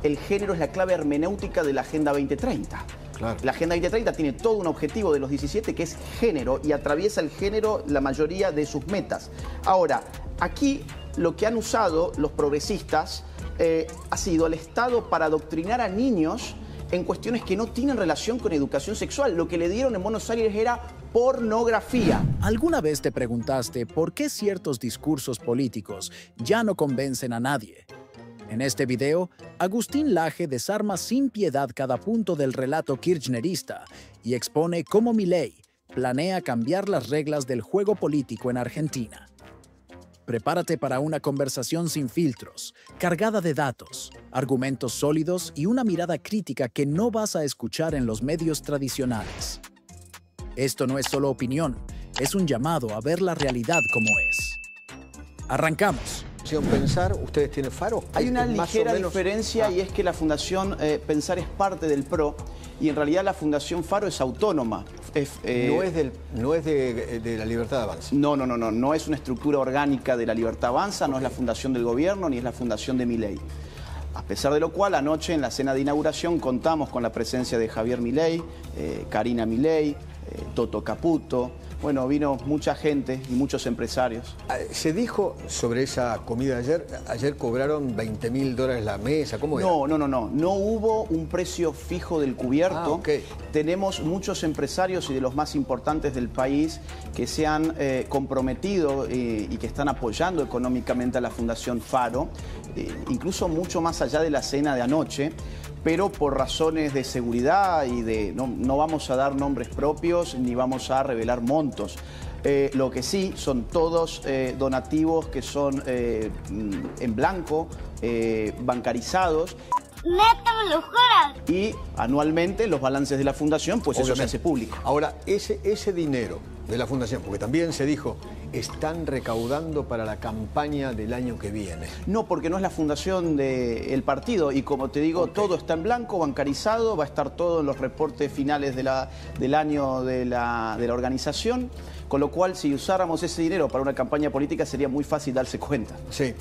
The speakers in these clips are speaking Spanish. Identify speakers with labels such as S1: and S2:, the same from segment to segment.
S1: el género es la clave hermenéutica de la Agenda 2030.
S2: Claro.
S1: La Agenda 2030 tiene todo un objetivo de los 17 que es género y atraviesa el género la mayoría de sus metas. Ahora, aquí lo que han usado los progresistas ha sido el Estado para adoctrinar a niños en cuestiones que no tienen relación con educación sexual. Lo que le dieron en Buenos Aires era pornografía.
S3: ¿Alguna vez te preguntaste por qué ciertos discursos políticos ya no convencen a nadie? En este video, Agustín Laje desarma sin piedad cada punto del relato kirchnerista y expone cómo Milei planea cambiar las reglas del juego político en Argentina. Prepárate para una conversación sin filtros, cargada de datos, argumentos sólidos y una mirada crítica que no vas a escuchar en los medios tradicionales. Esto no es solo opinión, es un llamado a ver la realidad como es. ¡Arrancamos!
S2: Pensar, ¿ustedes tienen Faro?
S1: Hay una
S2: Más
S1: ligera
S2: o menos
S1: diferencia y es que la Fundación Pensar es parte del PRO y en realidad la Fundación Faro es autónoma.
S2: No es de la Libertad Avanza.
S1: No es una estructura orgánica de la Libertad Avanza, no es la fundación del gobierno ni es la fundación de Milei. A pesar de lo cual, anoche en la cena de inauguración contamos con la presencia de Javier Milei, Karina Milei, Toto Caputo. Bueno, vino mucha gente y muchos empresarios.
S2: Se dijo sobre esa comida ayer cobraron $20.000 la mesa, ¿cómo era?
S1: No hubo un precio fijo del cubierto.
S2: Okay.
S1: Tenemos muchos empresarios y de los más importantes del país que se han comprometido y que están apoyando económicamente a la Fundación Faro, incluso mucho más allá de la cena de anoche, pero por razones de seguridad y de no vamos a dar nombres propios ni vamos a revelar montos. Lo que sí son todos donativos que son en blanco, bancarizados. Y anualmente los balances de la fundación, pues eso se hace público.
S2: Ahora, ese dinero de la fundación, porque también se dijo, están recaudando para la campaña del año que viene.
S1: No, porque no es la fundación del partido y como te digo, todo está en blanco, bancarizado, va a estar todo en los reportes finales del año de la organización, con lo cual si usáramos ese dinero para una campaña política sería muy fácil darse cuenta.
S2: Sí.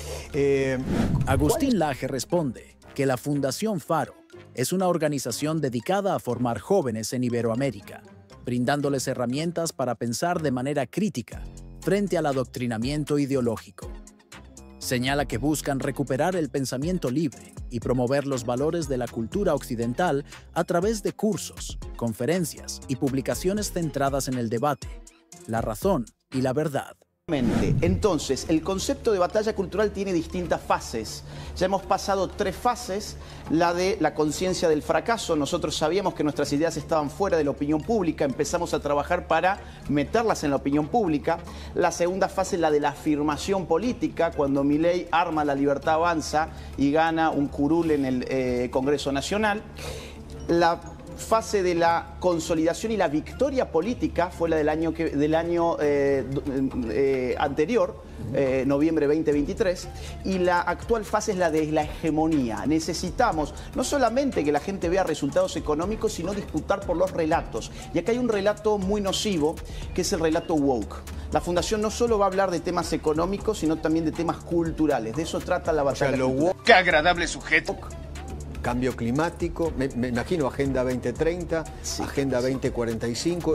S3: Agustín Laje responde que la Fundación Faro es una organización dedicada a formar jóvenes en Iberoamérica, brindándoles herramientas para pensar de manera crítica frente al adoctrinamiento ideológico. Señala que buscan recuperar el pensamiento libre y promover los valores de la cultura occidental a través de cursos, conferencias y publicaciones centradas en el debate, la razón y la verdad.
S1: Entonces, el concepto de batalla cultural tiene distintas fases. Ya hemos pasado 3 fases. La de la conciencia del fracaso. Nosotros sabíamos que nuestras ideas estaban fuera de la opinión pública. Empezamos a trabajar para meterlas en la opinión pública. La segunda fase es la de la afirmación política, cuando Milei arma La Libertad Avanza y gana un curul en el Congreso Nacional. La fase de la consolidación y la victoria política fue la del año anterior, noviembre 2023, y la actual fase es la de la hegemonía. Necesitamos no solamente que la gente vea resultados económicos, sino disputar por los relatos. Y acá hay un relato muy nocivo, que es el relato woke. La Fundación no solo va a hablar de temas económicos, sino también de temas culturales. De eso trata la batalla cultural.
S4: ¡Qué agradable sujeto!
S2: Cambio climático, me imagino Agenda 2030, sí, Agenda 2045.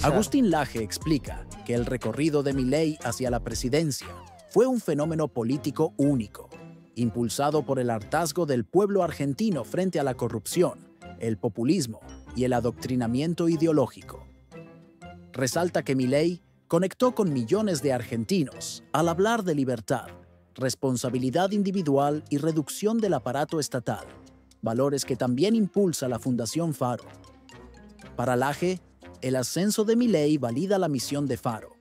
S3: Agustín Laje explica que el recorrido de Milei hacia la presidencia fue un fenómeno político único, impulsado por el hartazgo del pueblo argentino frente a la corrupción, el populismo y el adoctrinamiento ideológico. Resalta que Milei conectó con millones de argentinos al hablar de libertad, responsabilidad individual y reducción del aparato estatal, valores que también impulsa la Fundación Faro. Para Laje, el ascenso de Milei valida la misión de Faro: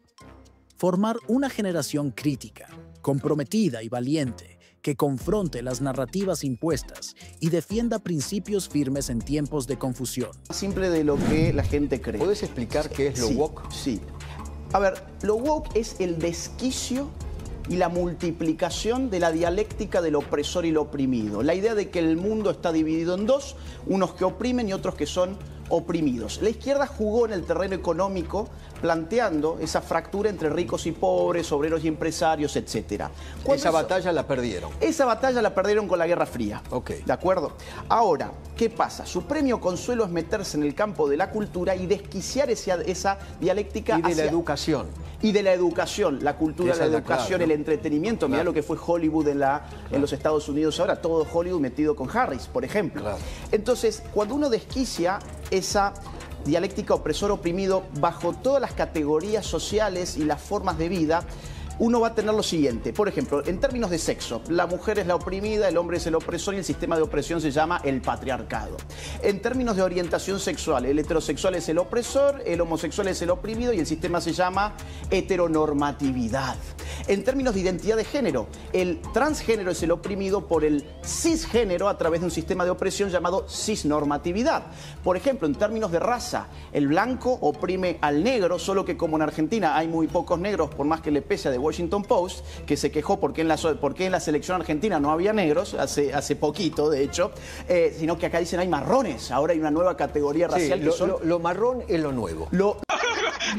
S3: formar una generación crítica, comprometida y valiente, que confronte las narrativas impuestas y defienda principios firmes en tiempos de confusión.
S1: Más simple de lo que la gente cree.
S2: ¿Puedes explicar qué es lo woke?
S1: Sí. A ver, lo woke es el desquicio y la multiplicación de la dialéctica del opresor y el oprimido. La idea de que el mundo está dividido en dos, unos que oprimen y otros que son oprimidos. La izquierda jugó en el terreno económico planteando esa fractura entre ricos y pobres, obreros y empresarios, etc.
S2: Esa batalla la perdieron.
S1: Esa batalla la perdieron con la Guerra Fría.
S2: Ok.
S1: ¿De acuerdo? Ahora, ¿qué pasa? Su premio consuelo es meterse en el campo de la cultura y desquiciar esa dialéctica
S2: Y de la educación.
S1: Y de la educación, la cultura,
S2: Esa
S1: la
S2: es la
S1: educación,
S2: clave, ¿no?
S1: el entretenimiento. Mirá lo que fue Hollywood en los Estados Unidos ahora, todo Hollywood metido con Harris, por ejemplo.
S2: Claro.
S1: Entonces, cuando uno desquicia esa dialéctica opresor-oprimido bajo todas las categorías sociales y las formas de vida, uno va a tener lo siguiente. Por ejemplo, en términos de sexo, la mujer es la oprimida, el hombre es el opresor y el sistema de opresión se llama el patriarcado. En términos de orientación sexual, el heterosexual es el opresor, el homosexual es el oprimido y el sistema se llama heteronormatividad. En términos de identidad de género, el transgénero es el oprimido por el cisgénero a través de un sistema de opresión llamado cisnormatividad. Por ejemplo, en términos de raza, el blanco oprime al negro, solo que como en Argentina hay muy pocos negros, por más que le pese a The Washington Post, que se quejó porque en la selección argentina no había negros, hace poquito de hecho, sino que acá dicen hay marrones, ahora hay una nueva categoría racial.
S2: Sí, lo marrón es lo nuevo.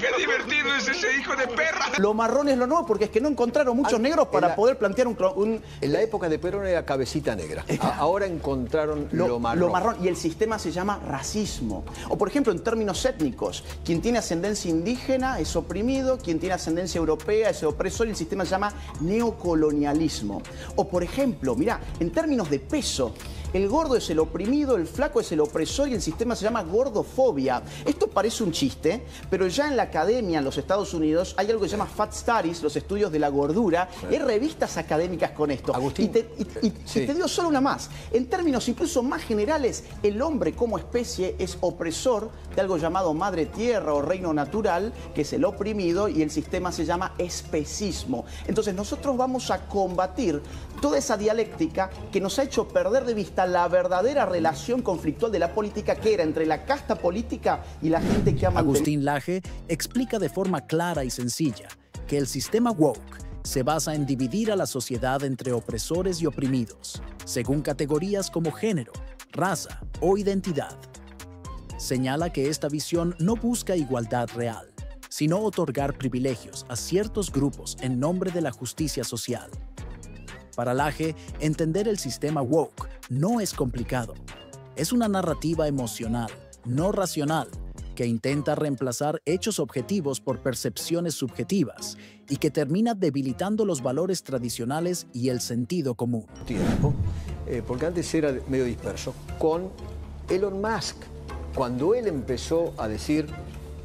S4: ¡Qué divertido es ese hijo de perra!
S1: Lo marrón es lo nuevo porque es que no encontraron muchos negros para poder plantear
S2: En la época de Perón era cabecita negra. Ahora encontraron lo marrón.
S1: Lo marrón, y el sistema se llama racismo. O por ejemplo, en términos étnicos, quien tiene ascendencia indígena es oprimido, quien tiene ascendencia europea es opresor y el sistema se llama neocolonialismo. O por ejemplo, mirá, en términos de peso, el gordo es el oprimido, el flaco es el opresor y el sistema se llama gordofobia. Esto parece un chiste, pero ya en la academia en los Estados Unidos hay algo que se llama Fat Studies, los estudios de la gordura. Hay revistas académicas con esto.
S2: Agustín.
S1: Y te digo solo una más. En términos incluso más generales, el hombre como especie es opresor de algo llamado madre tierra o reino natural, que es el oprimido, y el sistema se llama especismo. Entonces nosotros vamos a combatir toda esa dialéctica que nos ha hecho perder de vista la verdadera relación conflictual de la política, que era entre la casta política y la gente que ha mantenido.
S3: Agustín Laje explica de forma clara y sencilla que el sistema woke se basa en dividir a la sociedad entre opresores y oprimidos, según categorías como género, raza o identidad. Señala que esta visión no busca igualdad real, sino otorgar privilegios a ciertos grupos en nombre de la justicia social. Para Laje, entender el sistema woke no es complicado. Es una narrativa emocional, no racional, que intenta reemplazar hechos objetivos por percepciones subjetivas y que termina debilitando los valores tradicionales y el sentido común.
S2: Tiempo, porque antes era medio disperso, con Elon Musk, cuando él empezó a decir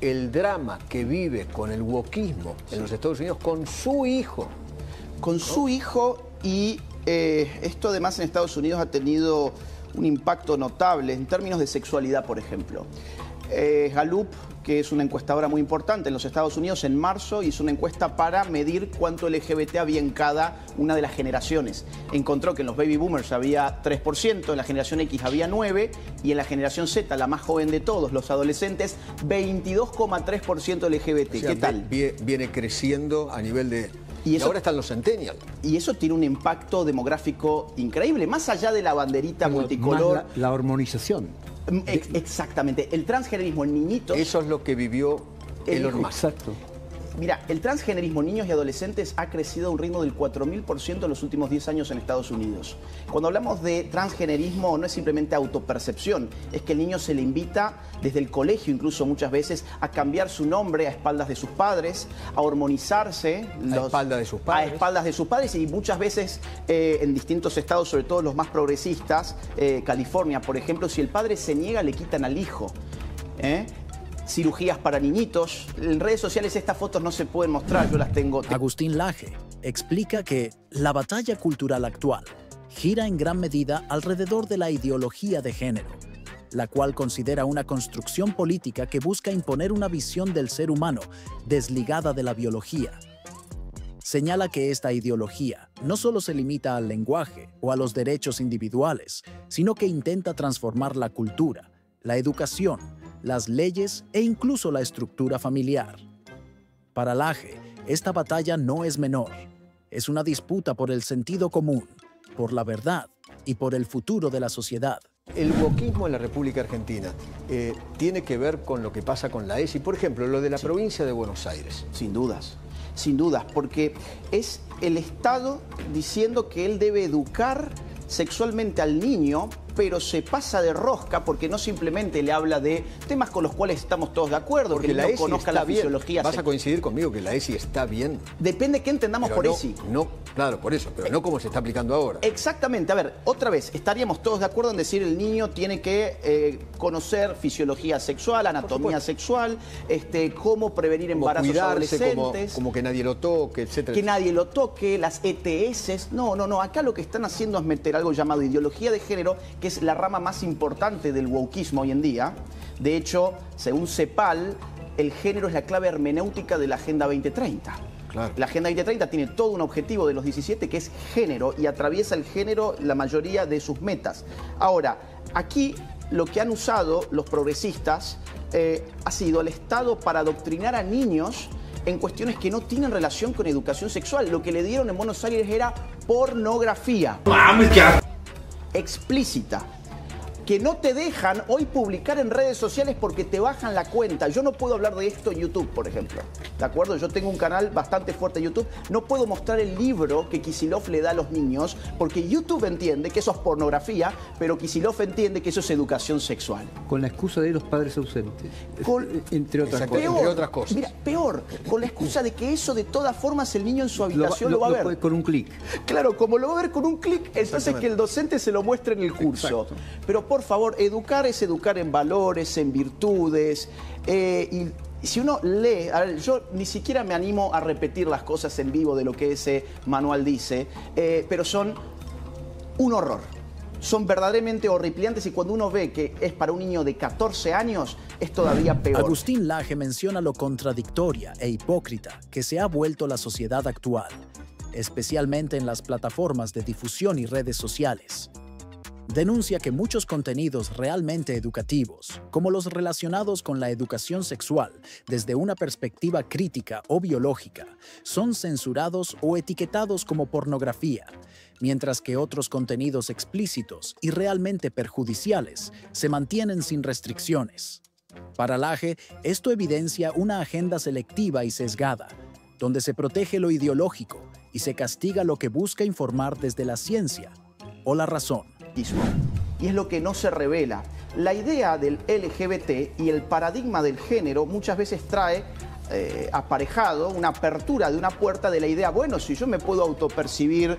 S2: el drama que vive con el wokismo en los Estados Unidos con su hijo.
S1: Con su hijo, y esto además en Estados Unidos ha tenido un impacto notable en términos de sexualidad, por ejemplo. Gallup, que es una encuestadora muy importante en los Estados Unidos, en marzo hizo una encuesta para medir cuánto LGBT había en cada una de las generaciones. Encontró que en los baby boomers había 3%, en la generación X había 9% y en la generación Z, la más joven de todos, los adolescentes, 22,3% LGBT.
S2: O sea,
S1: ¿qué tal?
S2: Viene creciendo a nivel de... Y ahora están los centennials.
S1: Y eso tiene un impacto demográfico increíble, más allá de la banderita multicolor.
S5: La hormonización.
S1: Exactamente. El transgenerismo en niñitos...
S2: Eso es lo que vivió Elon Musk.
S5: Exacto.
S1: Mira, el transgenerismo en niños y adolescentes ha crecido a un ritmo del 4000% en los últimos 10 años en Estados Unidos. Cuando hablamos de transgenerismo no es simplemente autopercepción, es que el niño se le invita desde el colegio incluso muchas veces a cambiar su nombre a espaldas de sus padres, a hormonizarse.
S2: A espaldas de sus padres.
S1: A espaldas de sus padres y muchas veces en distintos estados, sobre todo los más progresistas, California, por ejemplo, si el padre se niega le quitan al hijo. Cirugías para niñitos. En redes sociales estas fotos no se pueden mostrar, yo las tengo.
S3: Agustín Laje explica que la batalla cultural actual gira en gran medida alrededor de la ideología de género, la cual considera una construcción política que busca imponer una visión del ser humano desligada de la biología. Señala que esta ideología no solo se limita al lenguaje o a los derechos individuales, sino que intenta transformar la cultura, la educación, las leyes e incluso la estructura familiar. Para Laje, esta batalla no es menor. Es una disputa por el sentido común, por la verdad y por el futuro de la sociedad.
S2: El wokismo en la República Argentina tiene que ver con lo que pasa con la ESI. Por ejemplo, lo de la provincia de Buenos Aires.
S1: Sin dudas, porque es el Estado diciendo que él debe educar sexualmente al niño, pero se pasa de rosca porque no simplemente le habla de temas con los cuales estamos todos de acuerdo,
S2: porque
S1: que el
S2: la
S1: niño
S2: ESI
S1: conozca la fisiología.
S2: ¿Vas a coincidir conmigo que la ESI está bien?
S1: Depende qué entendamos por ESI.
S2: No, claro, por eso, pero no como se está aplicando ahora.
S1: Exactamente. A ver, otra vez, estaríamos todos de acuerdo en decir el niño tiene que conocer fisiología sexual, anatomía sexual, cómo prevenir embarazos adolescentes.
S2: Como que nadie lo toque, etcétera.
S1: Que nadie lo toque, las ETS. No. Acá lo que están haciendo es meter algo llamado ideología de género, que es la rama más importante del wokismo hoy en día. De hecho, según CEPAL, el género es la clave hermenéutica de la Agenda 2030.
S2: Claro.
S1: La Agenda 2030 tiene todo un objetivo de los 17 que es género y atraviesa el género la mayoría de sus metas. Ahora, aquí lo que han usado los progresistas ha sido el Estado para adoctrinar a niños en cuestiones que no tienen relación con educación sexual. Lo que le dieron en Buenos Aires era pornografía. Explícita. Que no te dejan hoy publicar en redes sociales porque te bajan la cuenta. Yo no puedo hablar de esto en YouTube, por ejemplo. ¿De acuerdo? Yo tengo un canal bastante fuerte en YouTube. No puedo mostrar el libro que Kicillof le da a los niños porque YouTube entiende que eso es pornografía, pero Kicillof entiende que eso es educación sexual.
S5: Con la excusa de los padres ausentes. Entre otras cosas.
S1: Peor,
S2: entre otras cosas.
S1: Mira, peor. Con la excusa de que eso de todas formas el niño en su habitación lo va a ver.
S5: Con un clic.
S1: Claro, como lo va a ver con un clic, entonces que el docente se lo muestre en el curso.
S5: Exacto.
S1: Pero por favor, educar es educar en valores, en virtudes. Y si uno lee, a ver, yo ni siquiera me animo a repetir las cosas en vivo de lo que ese manual dice, pero son un horror. Son verdaderamente horripilantes y cuando uno ve que es para un niño de 14 años, es todavía peor.
S3: Agustín Laje menciona lo contradictoria e hipócrita que se ha vuelto la sociedad actual, especialmente en las plataformas de difusión y redes sociales. Denuncia que muchos contenidos realmente educativos, como los relacionados con la educación sexual desde una perspectiva crítica o biológica, son censurados o etiquetados como pornografía, mientras que otros contenidos explícitos y realmente perjudiciales se mantienen sin restricciones. Para Laje, esto evidencia una agenda selectiva y sesgada, donde se protege lo ideológico y se castiga lo que busca informar desde la ciencia o la razón.
S1: Y es lo que no se revela. La idea del LGBT y el paradigma del género muchas veces trae aparejado una apertura de una puerta de la idea, bueno, si yo me puedo autopercibir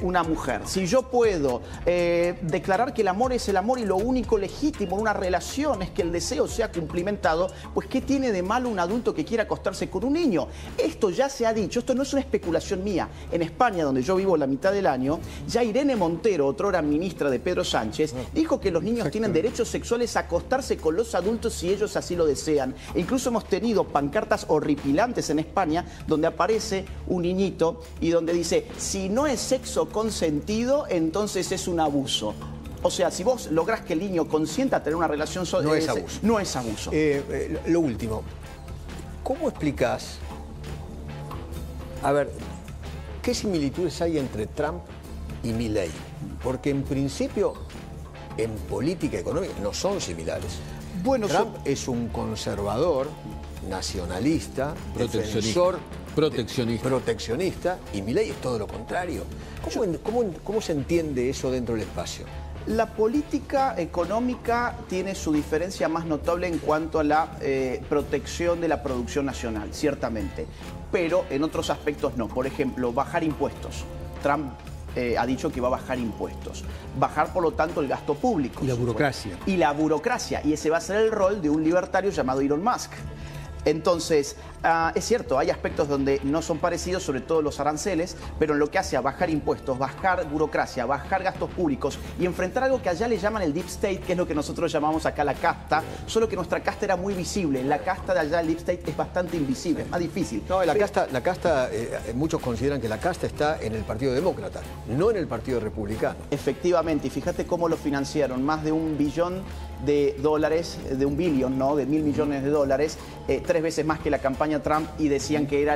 S1: una mujer, si yo puedo declarar que el amor es el amor y lo único legítimo en una relación es que el deseo sea cumplimentado, pues ¿qué tiene de malo un adulto que quiera acostarse con un niño? Esto ya se ha dicho, esto no es una especulación mía. En España, donde yo vivo la mitad del año, ya Irene Montero, otrora ministra de Pedro Sánchez, dijo que los niños tienen derechos sexuales a acostarse con los adultos si ellos así lo desean. E incluso hemos tenido pancartas horripilantes en España donde aparece un niñito y donde dice, si no es sexo consentido, entonces es un abuso. O sea, si vos lográs que el niño consienta tener una relación...
S2: No es abuso.
S1: No es abuso.
S2: Lo último, ¿cómo explicás? A ver, ¿qué similitudes hay entre Trump y Milei? Porque en principio, en política económica, no son similares.
S1: Bueno,
S2: Trump es un conservador, nacionalista, proteccionista, y Milei es todo lo contrario. ¿Cómo se entiende eso dentro del espacio?
S1: La política económica tiene su diferencia más notable en cuanto a la protección de la producción nacional, ciertamente, pero en otros aspectos no. Por ejemplo, bajar impuestos. Trump ha dicho que va a bajar impuestos. Bajar, por lo tanto, el gasto público.
S5: Y la burocracia.
S1: Y la burocracia. Y ese va a ser el rol de un libertario llamado Elon Musk. Entonces, es cierto, hay aspectos donde no son parecidos, sobre todo los aranceles, pero en lo que hace a bajar impuestos, bajar burocracia, bajar gastos públicos y enfrentar algo que allá le llaman el Deep State, que es lo que nosotros llamamos acá la casta, solo que nuestra casta era muy visible. La casta de allá, el Deep State, es bastante invisible, es más difícil.
S2: No, la casta, muchos consideran que la casta está en el Partido Demócrata, no en el Partido Republicano.
S1: Efectivamente, y fíjate cómo lo financiaron, más de $1 billón, de $1 billón, ¿no? De $1.000 millones, 3 veces más que la campaña Trump, y decían que era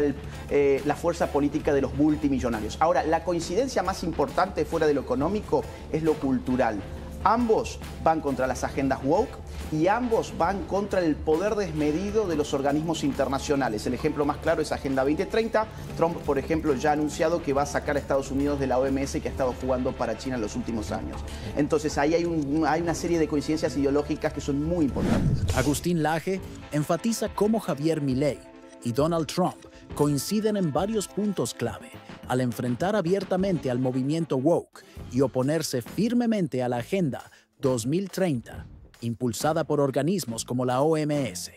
S1: la fuerza política de los multimillonarios. Ahora, la coincidencia más importante fuera de lo económico es lo cultural. Ambos van contra las agendas woke y ambos van contra el poder desmedido de los organismos internacionales. El ejemplo más claro es Agenda 2030. Trump, por ejemplo, ya ha anunciado que va a sacar a Estados Unidos de la OMS, que ha estado jugando para China en los últimos años. Entonces ahí hay una serie de coincidencias ideológicas que son muy importantes.
S3: Agustín Laje enfatiza cómo Javier Milei y Donald Trump coinciden en varios puntos clave al enfrentar abiertamente al movimiento woke y oponerse firmemente a la Agenda 2030, impulsada por organismos como la OMS.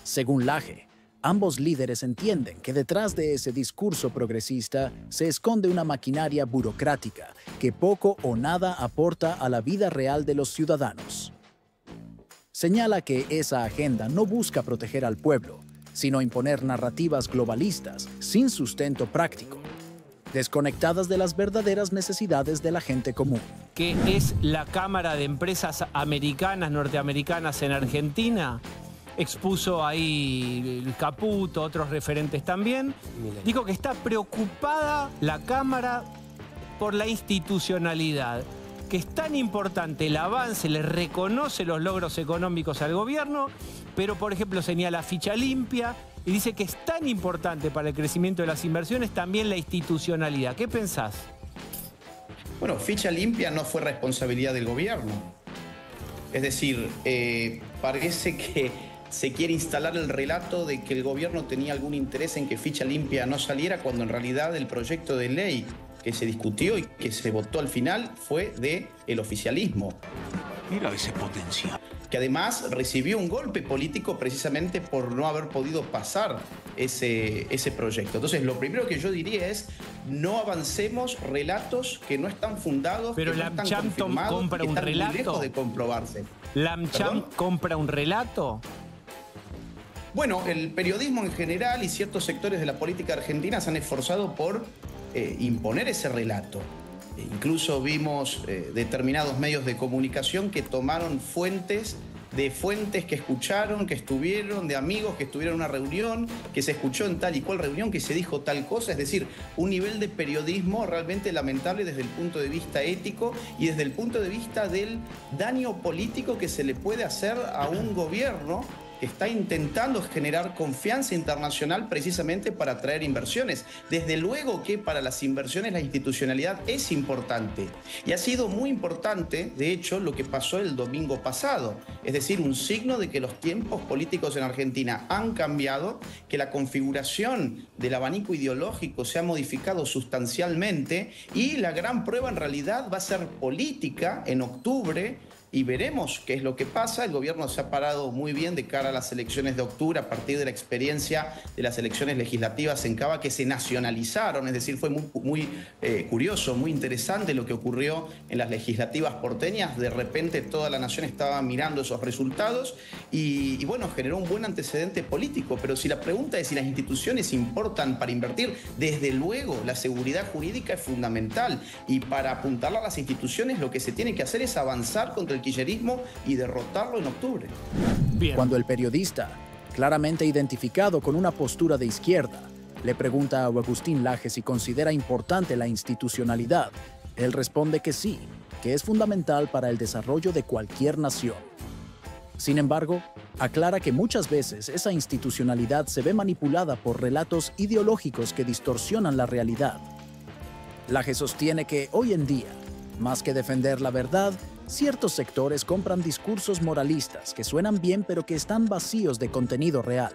S3: Según Laje, ambos líderes entienden que detrás de ese discurso progresista se esconde una maquinaria burocrática que poco o nada aporta a la vida real de los ciudadanos. Señala que esa agenda no busca proteger al pueblo, sino imponer narrativas globalistas sin sustento práctico, desconectadas de las verdaderas necesidades de la gente común.
S6: Que es la Cámara de Empresas Americanas, norteamericanas en Argentina. Expuso ahí el Caputo, otros referentes también. Dijo que está preocupada la Cámara por la institucionalidad, que es tan importante el avance, le reconoce los logros económicos al gobierno, pero por ejemplo señala ficha limpia y dice que es tan importante para el crecimiento de las inversiones también la institucionalidad. ¿Qué pensás?
S7: Bueno, ficha limpia no fue responsabilidad del gobierno. Es decir, parece que se quiere instalar el relato de que el gobierno tenía algún interés en que ficha limpia no saliera, cuando en realidad el proyecto de ley que se discutió y que se votó al final fue del oficialismo.
S4: Mira ese potencial.
S7: Que además recibió un golpe político precisamente por no haber podido pasar ese proyecto. Entonces, lo primero que yo diría es: no avancemos relatos que no están fundados,
S6: pero
S7: que no están confirmados,
S6: compra
S7: que
S6: un
S7: están
S6: relato.
S7: muy lejos de comprobarse.
S6: ¿L'AmCham compra un relato?
S7: Bueno, el periodismo en general y ciertos sectores de la política argentina se han esforzado por imponer ese relato. Incluso vimos determinados medios de comunicación que tomaron fuentes que escucharon, que estuvieron, de amigos que estuvieron en una reunión, que se escuchó en tal y cual reunión, que se dijo tal cosa. Es decir, un nivel de periodismo realmente lamentable desde el punto de vista ético y desde el punto de vista del daño político que se le puede hacer a un gobierno que está intentando generar confianza internacional precisamente para atraer inversiones. Desde luego que para las inversiones la institucionalidad es importante. Y ha sido muy importante, de hecho, lo que pasó el domingo pasado. Es decir, un signo de que los tiempos políticos en Argentina han cambiado, que la configuración del abanico ideológico se ha modificado sustancialmente, y la gran prueba en realidad va a ser política en octubre. Y veremos qué es lo que pasa. El gobierno se ha parado muy bien de cara a las elecciones de octubre a partir de la experiencia de las elecciones legislativas en Cava, que se nacionalizaron. Es decir, fue muy curioso, muy interesante lo que ocurrió en las legislativas porteñas. De repente toda la nación estaba mirando esos resultados y bueno, generó un buen antecedente político. Pero si la pregunta es si las instituciones importan para invertir, desde luego la seguridad jurídica es fundamental. Y para apuntarla a las instituciones, lo que se tiene que hacer es avanzar contra el kirchnerismo y derrotarlo en octubre.
S3: Bien. Cuando el periodista, claramente identificado con una postura de izquierda, le pregunta a Agustín Laje si considera importante la institucionalidad, él responde que sí, que es fundamental para el desarrollo de cualquier nación. Sin embargo, aclara que muchas veces esa institucionalidad se ve manipulada por relatos ideológicos que distorsionan la realidad. Laje sostiene que hoy en día, más que defender la verdad, ciertos sectores compran discursos moralistas que suenan bien pero que están vacíos de contenido real.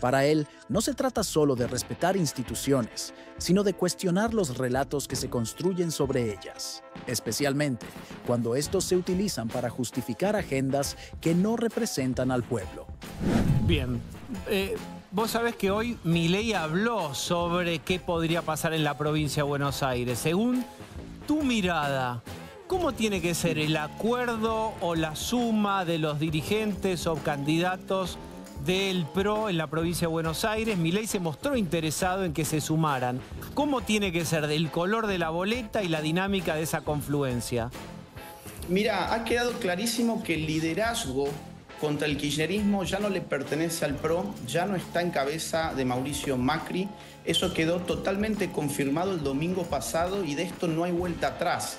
S3: Para él, no se trata solo de respetar instituciones, sino de cuestionar los relatos que se construyen sobre ellas, especialmente cuando estos se utilizan para justificar agendas que no representan al pueblo.
S6: Bien. Vos sabés que hoy Milei habló sobre qué podría pasar en la provincia de Buenos Aires. Según tu mirada, ¿cómo tiene que ser el acuerdo o la suma de los dirigentes o candidatos del PRO en la provincia de Buenos Aires? Milei se mostró interesado en que se sumaran. ¿Cómo tiene que ser del color de la boleta y la dinámica de esa confluencia?
S7: Mira, ha quedado clarísimo que el liderazgo contra el kirchnerismo ya no le pertenece al PRO, ya no está en cabeza de Mauricio Macri. Eso quedó totalmente confirmado el domingo pasado y de esto no hay vuelta atrás.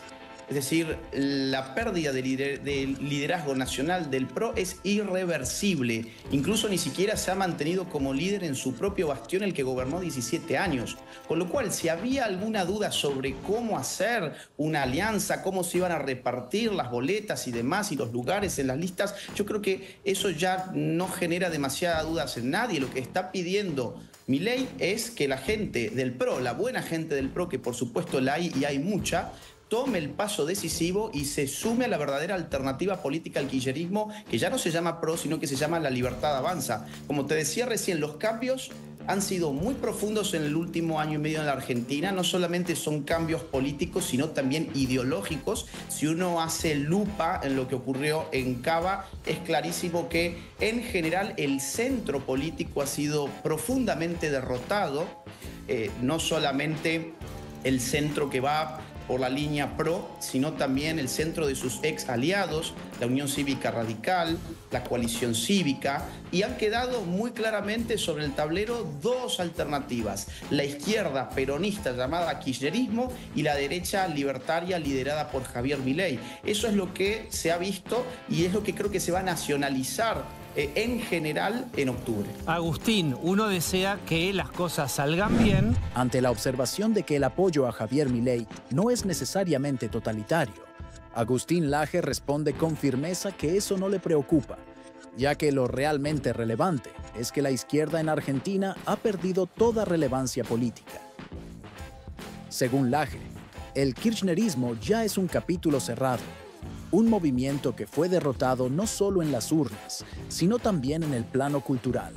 S7: Es decir, la pérdida del liderazgo nacional del PRO es irreversible. Incluso ni siquiera se ha mantenido como líder en su propio bastión, el que gobernó 17 años. Con lo cual, si había alguna duda sobre cómo hacer una alianza, cómo se iban a repartir las boletas y demás, y los lugares en las listas, yo creo que eso ya no genera demasiadas dudas en nadie. Lo que está pidiendo Milei es que la gente del PRO, la buena gente del PRO, que por supuesto la hay y hay mucha, tome el paso decisivo y se sume a la verdadera alternativa política al kirchnerismo, que ya no se llama PRO, sino que se llama La Libertad Avanza. Como te decía recién, los cambios han sido muy profundos en el último año y medio en la Argentina. No solamente son cambios políticos, sino también ideológicos. Si uno hace lupa en lo que ocurrió en Cava, es clarísimo que en general el centro político ha sido profundamente derrotado. No solamente el centro que va por la línea PRO, sino también el centro de sus ex aliados, la Unión Cívica Radical, la Coalición Cívica, y han quedado muy claramente sobre el tablero dos alternativas: la izquierda peronista llamada kirchnerismo y la derecha libertaria liderada por Javier Milei. Eso es lo que se ha visto y es lo que creo que se va a nacionalizar en general en octubre.
S6: Agustín, uno desea que las cosas salgan bien.
S3: Ante la observación de que el apoyo a Javier Milei no es necesariamente totalitario, Agustín Laje responde con firmeza que eso no le preocupa, ya que lo realmente relevante es que la izquierda en Argentina ha perdido toda relevancia política. Según Laje, el kirchnerismo ya es un capítulo cerrado, un movimiento que fue derrotado no solo en las urnas, sino también en el plano cultural.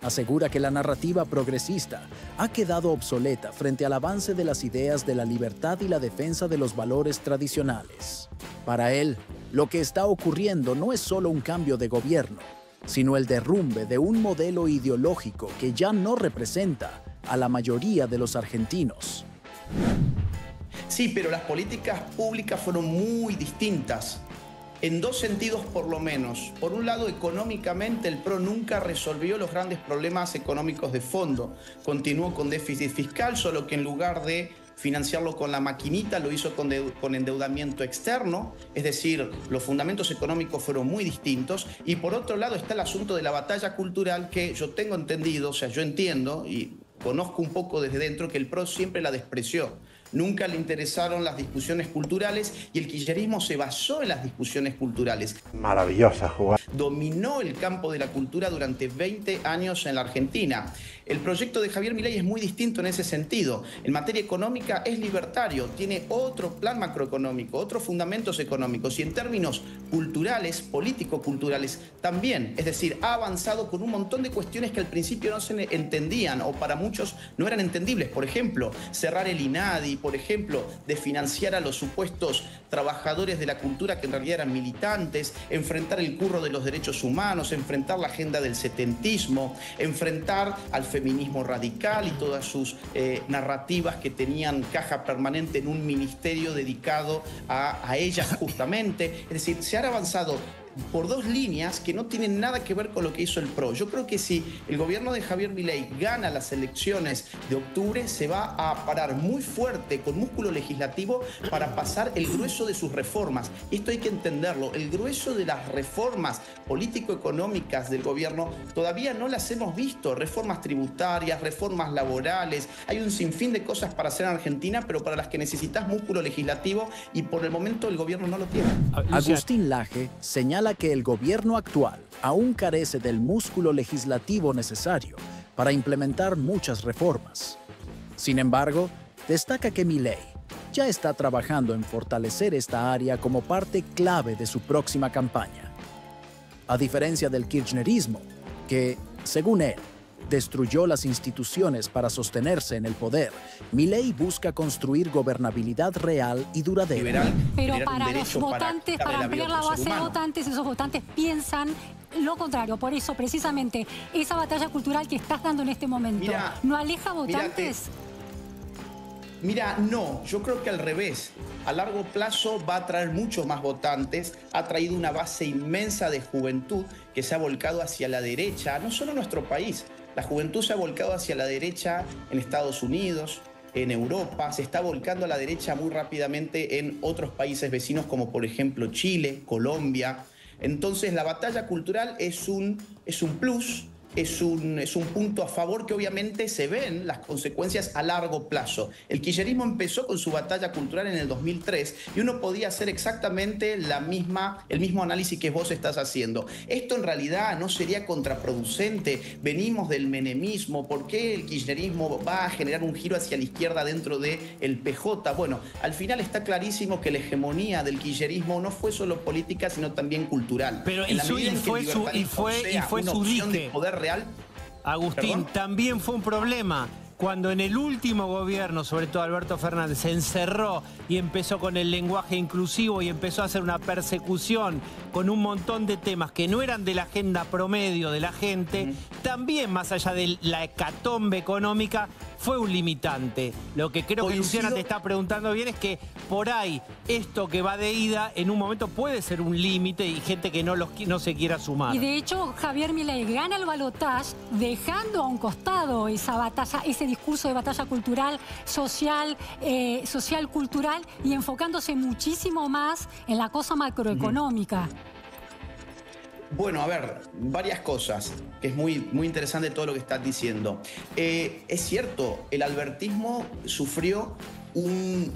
S3: Asegura que la narrativa progresista ha quedado obsoleta frente al avance de las ideas de la libertad y la defensa de los valores tradicionales. Para él, lo que está ocurriendo no es solo un cambio de gobierno, sino el derrumbe de un modelo ideológico que ya no representa a la mayoría de los argentinos.
S7: Sí, pero las políticas públicas fueron muy distintas, en dos sentidos por lo menos. Por un lado, económicamente el PRO nunca resolvió los grandes problemas económicos de fondo. Continuó con déficit fiscal, solo que en lugar de financiarlo con la maquinita, lo hizo con endeudamiento externo, es decir, los fundamentos económicos fueron muy distintos. Y por otro lado está el asunto de la batalla cultural, que yo tengo entendido, o sea, yo entiendo y conozco un poco desde dentro que el PRO siempre la despreció. Nunca le interesaron las discusiones culturales y el kirchnerismo se basó en las discusiones culturales.
S8: Maravillosa jugada.
S7: Dominó el campo de la cultura durante 20 años en la Argentina. El proyecto de Javier Milei es muy distinto en ese sentido. En materia económica es libertario, tiene otro plan macroeconómico, otros fundamentos económicos, y en términos culturales, político-culturales también. Es decir, ha avanzado con un montón de cuestiones que al principio no se entendían o para muchos no eran entendibles. Por ejemplo, cerrar el INADI, por ejemplo, de financiar a los supuestos trabajadores de la cultura que en realidad eran militantes, enfrentar el curro de los derechos humanos, enfrentar la agenda del setentismo, enfrentar al feminismo radical y todas sus narrativas que tenían caja permanente en un ministerio dedicado a ellas justamente. Es decir, se han avanzado por dos líneas que no tienen nada que ver con lo que hizo el PRO. Yo creo que si el gobierno de Javier Milei gana las elecciones de octubre, se va a parar muy fuerte, con músculo legislativo, para pasar el grueso de sus reformas. Y esto hay que entenderlo. El grueso de las reformas político-económicas del gobierno todavía no las hemos visto. Reformas tributarias, reformas laborales. Hay un sinfín de cosas para hacer en Argentina, pero para las que necesitas músculo legislativo, y por el momento el gobierno no lo tiene.
S3: Agustín Laje señala que el gobierno actual aún carece del músculo legislativo necesario para implementar muchas reformas. Sin embargo, destaca que Milei ya está trabajando en fortalecer esta área como parte clave de su próxima campaña. A diferencia del kirchnerismo, que, según él, destruyó las instituciones para sostenerse en el poder, Milei busca construir gobernabilidad real y duradera.
S9: Pero para los votantes, para ampliar la base de votantes, esos votantes piensan lo contrario. Por eso, precisamente, esa batalla cultural que estás dando en este momento, ¿no aleja votantes?
S7: Mira, no, yo creo que al revés. A largo plazo va a traer muchos más votantes, ha traído una base inmensa de juventud que se ha volcado hacia la derecha, no solo en nuestro país. La juventud se ha volcado hacia la derecha en Estados Unidos, en Europa, se está volcando a la derecha muy rápidamente en otros países vecinos como por ejemplo Chile, Colombia. Entonces la batalla cultural es un plus. Es un punto a favor que obviamente se ven las consecuencias a largo plazo. El kirchnerismo empezó con su batalla cultural en el 2003 y uno podía hacer exactamente el mismo análisis que vos estás haciendo. Esto en realidad no sería contraproducente. Venimos del menemismo. ¿Por qué el kirchnerismo va a generar un giro hacia la izquierda dentro del PJ? Bueno, al final está clarísimo que la hegemonía del kirchnerismo no fue solo política, sino también cultural.
S6: Pero fue su dique.
S7: Real.
S6: Agustín, ¿perdón? También fue un problema cuando en el último gobierno, sobre todo Alberto Fernández, se encerró y empezó con el lenguaje inclusivo y empezó a hacer una persecución con un montón de temas que no eran de la agenda promedio de la gente, también más allá de la hecatombe económica, fue un limitante. Lo que creo que Luciana te está preguntando bien es que por ahí esto que va de ida en un momento puede ser un límite y gente que no se quiera sumar.
S9: Y de hecho Javier Milei gana el balotaje dejando a un costado esa batalla, ese discurso de batalla cultural, social, cultural y enfocándose muchísimo más en la cosa macroeconómica.
S7: Bueno, a ver, varias cosas, que es muy interesante todo lo que estás diciendo. Es cierto, el albertismo sufrió un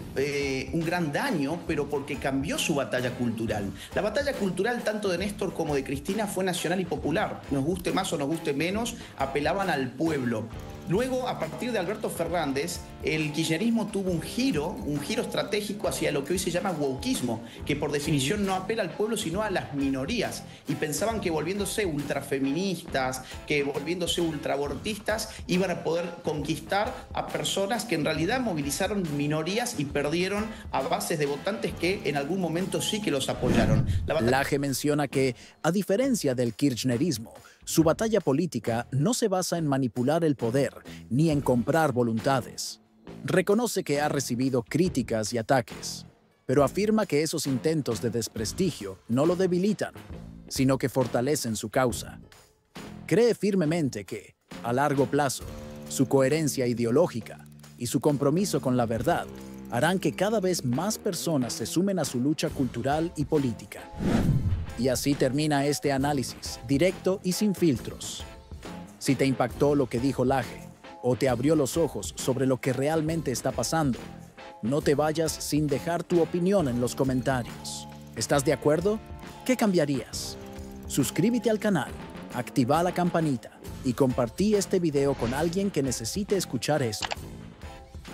S7: gran daño, pero porque cambió su batalla cultural. La batalla cultural, tanto de Néstor como de Cristina, fue nacional y popular. Nos guste más o nos guste menos, apelaban al pueblo. Luego, a partir de Alberto Fernández, el kirchnerismo tuvo un giro estratégico hacia lo que hoy se llama wokismo, que por definición no apela al pueblo, sino a las minorías. Y pensaban que volviéndose ultrafeministas, que volviéndose ultraabortistas, iban a poder conquistar a personas que en realidad movilizaron minorías y perdieron a bases de votantes que en algún momento sí que los apoyaron.
S3: Laje menciona que, a diferencia del kirchnerismo, su batalla política no se basa en manipular el poder ni en comprar voluntades. Reconoce que ha recibido críticas y ataques, pero afirma que esos intentos de desprestigio no lo debilitan, sino que fortalecen su causa. Cree firmemente que, a largo plazo, su coherencia ideológica y su compromiso con la verdad harán que cada vez más personas se sumen a su lucha cultural y política. Y así termina este análisis, directo y sin filtros. Si te impactó lo que dijo Laje o te abrió los ojos sobre lo que realmente está pasando, no te vayas sin dejar tu opinión en los comentarios. ¿Estás de acuerdo? ¿Qué cambiarías? Suscríbete al canal, activa la campanita y compartí este video con alguien que necesite escuchar esto.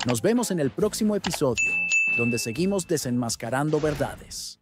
S3: Nos vemos en el próximo episodio, donde seguimos desenmascarando verdades.